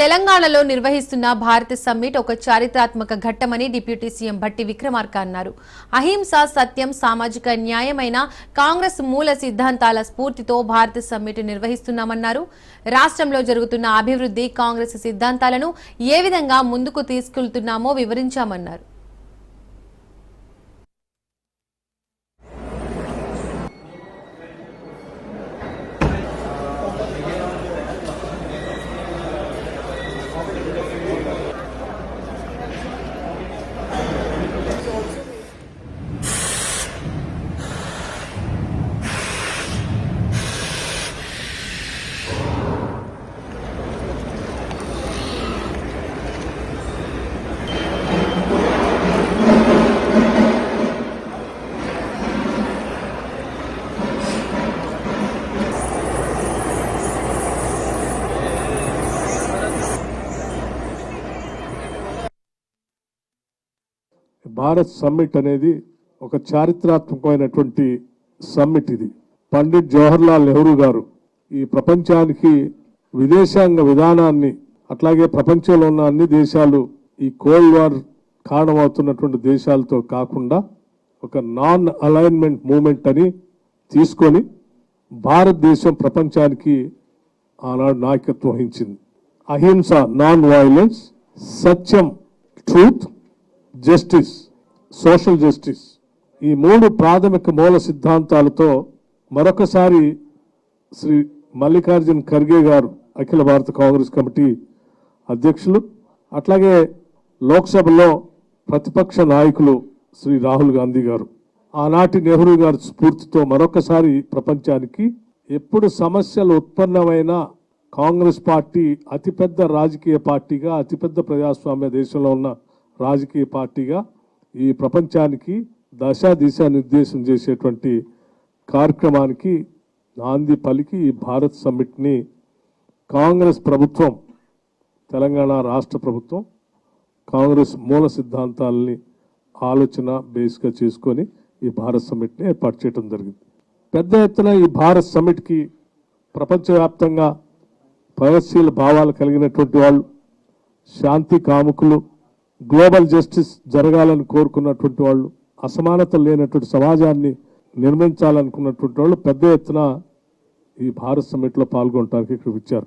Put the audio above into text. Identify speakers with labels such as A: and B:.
A: తెలంగాణలో నిర్వహిస్తున్న భారత్ సమ్మిట్ ఒక చారిత్రాత్మక ఘట్టమని డిప్యూటీ సీఎం భట్టి విక్రమార్క అన్నారు. అహింస, సత్యం, సామాజిక న్యాయమైన కాంగ్రెస్ మూల సిద్ధాంతాల స్ఫూర్తితో భారత్ సమ్మిట్ నిర్వహిస్తున్నామన్నారు. రాష్ట్రంలో జరుగుతున్న అభివృద్ధి, కాంగ్రెస్ సిద్ధాంతాలను ఏ విధంగా ముందుకు తీసుకెళ్తున్నామో వివరించామన్నారు.
B: భారత్ సమ్మిట్ అనేది ఒక చారిత్రాత్మకమైనటువంటి సమ్మిట్. ఇది పండిట్ జవహర్లాల్ నెహ్రూ గారు ఈ ప్రపంచానికి విదేశాంగ విధానాన్ని, అట్లాగే ప్రపంచంలో ఉన్న అన్ని దేశాలు ఈ కోల్డ్ వార్ కారణమవుతున్నటువంటి దేశాలతో కాకుండా ఒక నాన్ అలైన్మెంట్ మూమెంట్ అని తీసుకొని భారతదేశం ప్రపంచానికి ఆనాడు నాయకత్వం వహించింది. అహింస, నాన్ వైలెన్స్, సత్యం, ట్రూత్, జస్టిస్, సోషల్ జస్టిస్, ఈ మూడు ప్రాథమిక మూల సిద్ధాంతాలతో మరొకసారి శ్రీ మల్లికార్జున్ ఖర్గే గారు, అఖిల భారత కాంగ్రెస్ కమిటీ అధ్యక్షులు, అట్లాగే లోక్సభలో ప్రతిపక్ష నాయకులు శ్రీ రాహుల్ గాంధీ గారు, ఆనాటి నెహ్రూ గారి స్ఫూర్తితో మరొకసారి ప్రపంచానికి ఎప్పుడు సమస్యలు ఉత్పన్నమైన కాంగ్రెస్ పార్టీ అతిపెద్ద రాజకీయ పార్టీగా, అతిపెద్ద ప్రజాస్వామ్య దేశంలో ఉన్న రాజకీయ పార్టీగా ఈ ప్రపంచానికి దిశా నిర్దేశం చేసేటువంటి కార్యక్రమానికి నాంది పలికి ఈ భారత్ సమ్మిట్ని కాంగ్రెస్ ప్రభుత్వం, తెలంగాణ రాష్ట్ర ప్రభుత్వం కాంగ్రెస్ మూల సిద్ధాంతాలని ఆలోచన బేస్గా చేసుకొని ఈ భారత్ సమ్మిట్ని ఏర్పాటు చేయడం జరిగింది. పెద్ద ఎత్తున ఈ భారత్ సమ్మిట్కి ప్రపంచవ్యాప్తంగా ప్రగతిశీల భావాలు కలిగినటువంటి వాళ్ళు, శాంతి కాముకులు, గ్లోబల్ జస్టిస్ జరగాలని కోరుకున్నటువంటి వాళ్ళు, అసమానతలు లేనటువంటి సమాజాన్ని నిర్మించాలనుకున్నటువంటి వాళ్ళు పెద్ద ఎత్తున ఈ భారత్ సమ్మిట్లో పాల్గొనడానికి ఇక్కడ వచ్చారు.